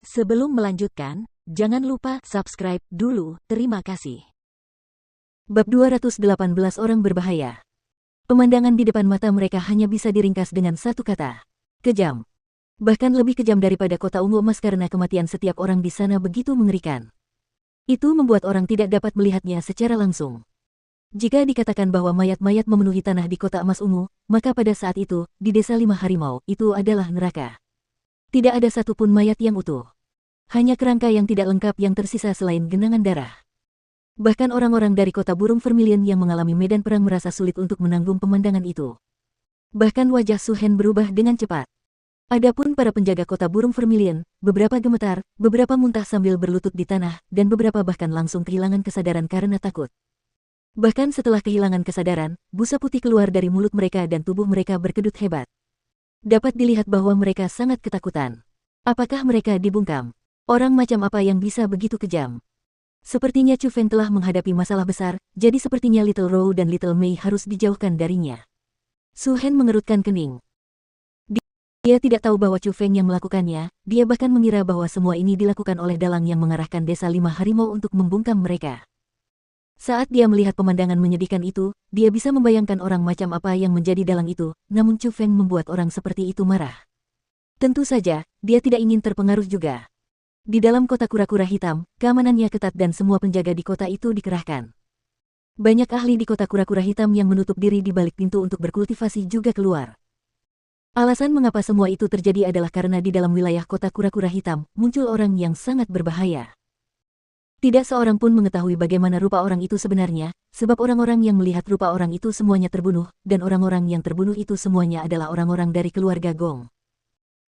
Sebelum melanjutkan, jangan lupa subscribe dulu, terima kasih. Bab 218 Orang berbahaya. Pemandangan di depan mata mereka hanya bisa diringkas dengan satu kata. Kejam. Bahkan lebih kejam daripada kota ungu emas karena kematian setiap orang di sana begitu mengerikan. Itu membuat orang tidak dapat melihatnya secara langsung. Jika dikatakan bahwa mayat-mayat memenuhi tanah di kota emas ungu, maka pada saat itu, di desa lima harimau, itu adalah neraka. Tidak ada satupun mayat yang utuh. Hanya kerangka yang tidak lengkap yang tersisa selain genangan darah. Bahkan orang-orang dari kota burung vermilion yang mengalami medan perang merasa sulit untuk menanggung pemandangan itu. Bahkan wajah Suhen berubah dengan cepat. Adapun para penjaga kota burung vermilion, beberapa gemetar, beberapa muntah sambil berlutut di tanah, dan beberapa bahkan langsung kehilangan kesadaran karena takut. Bahkan setelah kehilangan kesadaran, busa putih keluar dari mulut mereka dan tubuh mereka berkedut hebat. Dapat dilihat bahwa mereka sangat ketakutan. Apakah mereka dibungkam? Orang macam apa yang bisa begitu kejam? Sepertinya Chu Feng telah menghadapi masalah besar, jadi sepertinya Little Rou dan Little Mei harus dijauhkan darinya. Su Hen mengerutkan kening. Dia tidak tahu bahwa Chu Feng yang melakukannya, dia bahkan mengira bahwa semua ini dilakukan oleh dalang yang mengarahkan desa lima harimau untuk membungkam mereka. Saat dia melihat pemandangan menyedihkan itu, dia bisa membayangkan orang macam apa yang menjadi dalang itu, namun Chu Feng membuat orang seperti itu marah. Tentu saja, dia tidak ingin terpengaruh juga. Di dalam kota kura-kura hitam, keamanannya ketat dan semua penjaga di kota itu dikerahkan. Banyak ahli di kota kura-kura hitam yang menutup diri di balik pintu untuk berkultivasi juga keluar. Alasan mengapa semua itu terjadi adalah karena di dalam wilayah kota kura-kura hitam, muncul orang yang sangat berbahaya. Tidak seorang pun mengetahui bagaimana rupa orang itu sebenarnya, sebab orang-orang yang melihat rupa orang itu semuanya terbunuh, dan orang-orang yang terbunuh itu semuanya adalah orang-orang dari keluarga Gong.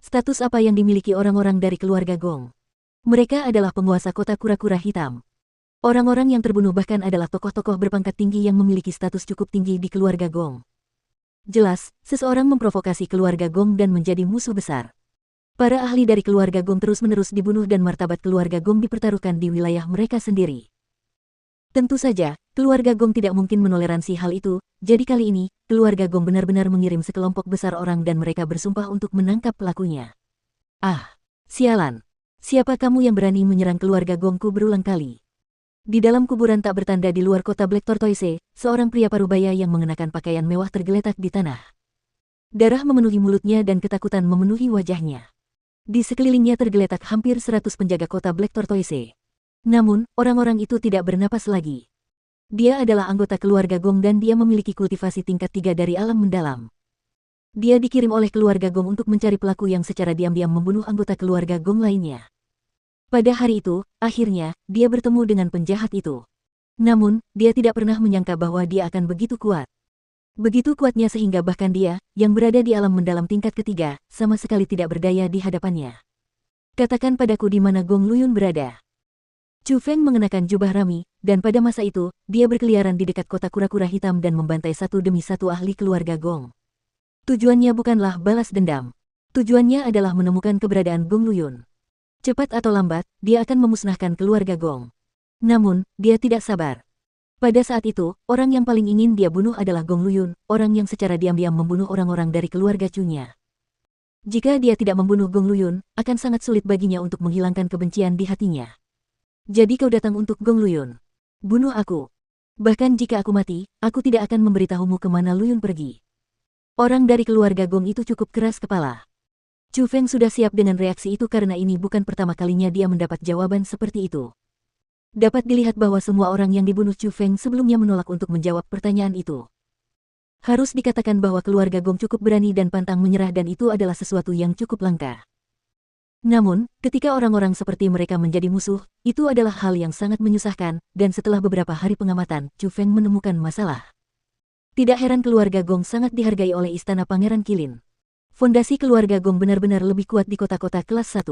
Status apa yang dimiliki orang-orang dari keluarga Gong? Mereka adalah penguasa kota kura-kura hitam. Orang-orang yang terbunuh bahkan adalah tokoh-tokoh berpangkat tinggi yang memiliki status cukup tinggi di keluarga Gong. Jelas, seseorang memprovokasi keluarga Gong dan menjadi musuh besar. Para ahli dari keluarga Gong terus-menerus dibunuh dan martabat keluarga Gong dipertaruhkan di wilayah mereka sendiri. Tentu saja, keluarga Gong tidak mungkin menoleransi hal itu, jadi kali ini, keluarga Gong benar-benar mengirim sekelompok besar orang dan mereka bersumpah untuk menangkap pelakunya. Ah, sialan. Siapa kamu yang berani menyerang keluarga Gongku berulang kali? Di dalam kuburan tak bertanda di luar kota Black Tortoise, seorang pria parubaya yang mengenakan pakaian mewah tergeletak di tanah. Darah memenuhi mulutnya dan ketakutan memenuhi wajahnya. Di sekelilingnya tergeletak hampir 100 penjaga kota Black Tortoise. Namun, orang-orang itu tidak bernapas lagi. Dia adalah anggota keluarga Gong dan dia memiliki kultivasi tingkat 3 dari alam mendalam. Dia dikirim oleh keluarga Gong untuk mencari pelaku yang secara diam-diam membunuh anggota keluarga Gong lainnya. Pada hari itu, akhirnya, dia bertemu dengan penjahat itu. Namun, dia tidak pernah menyangka bahwa dia akan begitu kuat. Begitu kuatnya sehingga bahkan dia, yang berada di alam mendalam tingkat ketiga, sama sekali tidak berdaya di hadapannya. Katakan padaku di mana Gong Luyun berada. Chu Feng mengenakan jubah rami, dan pada masa itu, dia berkeliaran di dekat kota kura-kura hitam dan membantai satu demi satu ahli keluarga Gong. Tujuannya bukanlah balas dendam. Tujuannya adalah menemukan keberadaan Gong Luyun. Cepat atau lambat, dia akan memusnahkan keluarga Gong. Namun, dia tidak sabar. Pada saat itu, orang yang paling ingin dia bunuh adalah Gong Luyun, orang yang secara diam-diam membunuh orang-orang dari keluarga Chu-nya. Jika dia tidak membunuh Gong Luyun, akan sangat sulit baginya untuk menghilangkan kebencian di hatinya. Jadi kau datang untuk Gong Luyun. Bunuh aku. Bahkan jika aku mati, aku tidak akan memberitahumu kemana Luyun pergi. Orang dari keluarga Gong itu cukup keras kepala. Chu Feng sudah siap dengan reaksi itu karena ini bukan pertama kalinya dia mendapat jawaban seperti itu. Dapat dilihat bahwa semua orang yang dibunuh Chu Feng sebelumnya menolak untuk menjawab pertanyaan itu. Harus dikatakan bahwa keluarga Gong cukup berani dan pantang menyerah dan itu adalah sesuatu yang cukup langka. Namun, ketika orang-orang seperti mereka menjadi musuh, itu adalah hal yang sangat menyusahkan, dan setelah beberapa hari pengamatan, Chu Feng menemukan masalah. Tidak heran keluarga Gong sangat dihargai oleh Istana Pangeran Qilin. Fondasi keluarga Gong benar-benar lebih kuat di kota-kota kelas 1.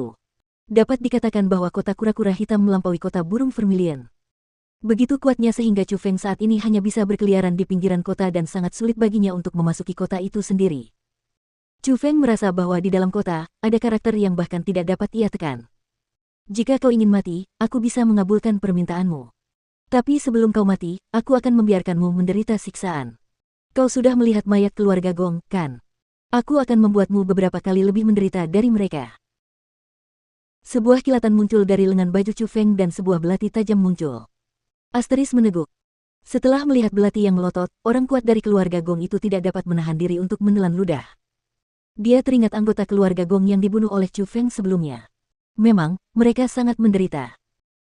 Dapat dikatakan bahwa kota kura-kura hitam melampaui kota burung vermilion. Begitu kuatnya sehingga Chu Feng saat ini hanya bisa berkeliaran di pinggiran kota dan sangat sulit baginya untuk memasuki kota itu sendiri. Chu Feng merasa bahwa di dalam kota, ada karakter yang bahkan tidak dapat ia tekan. Jika kau ingin mati, aku bisa mengabulkan permintaanmu. Tapi sebelum kau mati, aku akan membiarkanmu menderita siksaan. Kau sudah melihat mayat keluarga Gong, kan? Aku akan membuatmu beberapa kali lebih menderita dari mereka. Sebuah kilatan muncul dari lengan baju Chu Feng dan sebuah belati tajam muncul. Asteris meneguk. Setelah melihat belati yang melotot, orang kuat dari keluarga Gong itu tidak dapat menahan diri untuk menelan ludah. Dia teringat anggota keluarga Gong yang dibunuh oleh Chu Feng sebelumnya. Memang, mereka sangat menderita.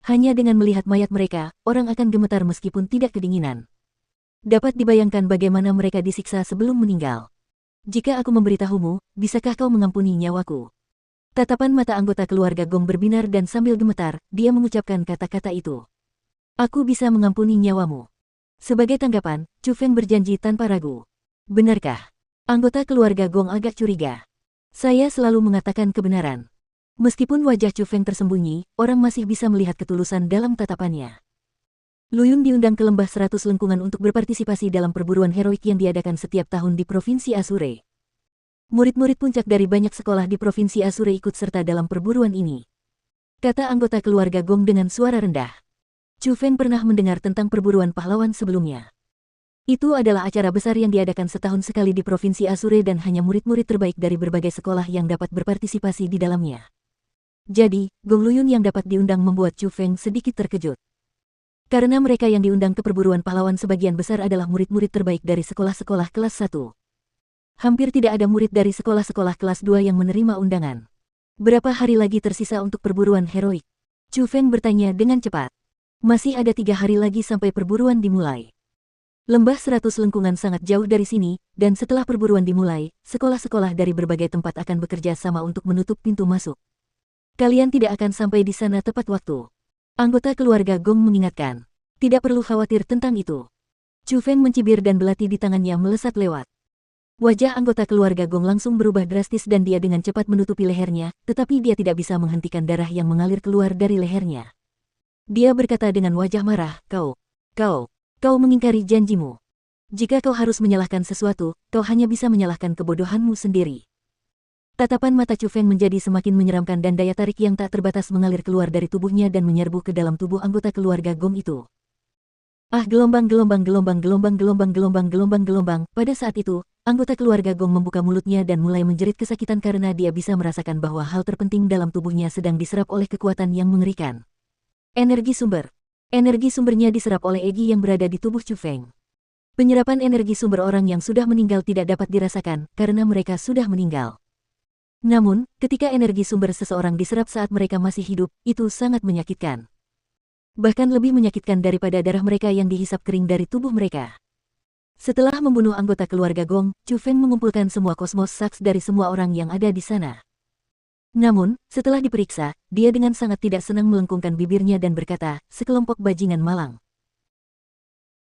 Hanya dengan melihat mayat mereka, orang akan gemetar meskipun tidak kedinginan. Dapat dibayangkan bagaimana mereka disiksa sebelum meninggal. Jika aku memberitahumu, bisakah kau mengampuni nyawaku? Tatapan mata anggota keluarga Gong berbinar dan sambil gemetar, dia mengucapkan kata-kata itu. Aku bisa mengampuni nyawamu. Sebagai tanggapan, Chu Feng berjanji tanpa ragu. Benarkah? Anggota keluarga Gong agak curiga. Saya selalu mengatakan kebenaran. Meskipun wajah Chu Feng tersembunyi, orang masih bisa melihat ketulusan dalam tatapannya. Lu Yun diundang ke Lembah 100 Lengkungan untuk berpartisipasi dalam perburuan heroik yang diadakan setiap tahun di Provinsi Azure. Murid-murid puncak dari banyak sekolah di Provinsi Azure ikut serta dalam perburuan ini. Kata anggota keluarga Gong dengan suara rendah. Chu Feng pernah mendengar tentang perburuan pahlawan sebelumnya. Itu adalah acara besar yang diadakan setahun sekali di Provinsi Azure dan hanya murid-murid terbaik dari berbagai sekolah yang dapat berpartisipasi di dalamnya. Jadi, Gong Lu Yun yang dapat diundang membuat Chu Feng sedikit terkejut. Karena mereka yang diundang ke perburuan pahlawan sebagian besar adalah murid-murid terbaik dari sekolah-sekolah kelas 1. Hampir tidak ada murid dari sekolah-sekolah kelas 2 yang menerima undangan. Berapa hari lagi tersisa untuk perburuan heroik? Chu Feng bertanya dengan cepat. Masih ada 3 hari lagi sampai perburuan dimulai. Lembah 100 Lengkungan sangat jauh dari sini, dan setelah perburuan dimulai, sekolah-sekolah dari berbagai tempat akan bekerja sama untuk menutup pintu masuk. Kalian tidak akan sampai di sana tepat waktu. Anggota keluarga Gong mengingatkan. Tidak perlu khawatir tentang itu. Chu Feng mencibir dan belati di tangannya melesat lewat. Wajah anggota keluarga Gong langsung berubah drastis dan dia dengan cepat menutupi lehernya, tetapi dia tidak bisa menghentikan darah yang mengalir keluar dari lehernya. Dia berkata dengan wajah marah, Kau mengingkari janjimu. Jika kau harus menyalahkan sesuatu, kau hanya bisa menyalahkan kebodohanmu sendiri. Tatapan mata Chu Feng menjadi semakin menyeramkan dan daya tarik yang tak terbatas mengalir keluar dari tubuhnya dan menyerbu ke dalam tubuh anggota keluarga Gong itu. Gelombang. Pada saat itu, anggota keluarga Gong membuka mulutnya dan mulai menjerit kesakitan karena dia bisa merasakan bahwa hal terpenting dalam tubuhnya sedang diserap oleh kekuatan yang mengerikan. Energi sumber. Energi sumbernya diserap oleh Egi yang berada di tubuh Chu Feng. Penyerapan energi sumber orang yang sudah meninggal tidak dapat dirasakan karena mereka sudah meninggal. Namun, ketika energi sumber seseorang diserap saat mereka masih hidup, itu sangat menyakitkan. Bahkan lebih menyakitkan daripada darah mereka yang dihisap kering dari tubuh mereka. Setelah membunuh anggota keluarga Gong, Chu Feng mengumpulkan semua kosmos saks dari semua orang yang ada di sana. Namun, setelah diperiksa, dia dengan sangat tidak senang melengkungkan bibirnya dan berkata, sekelompok bajingan malang.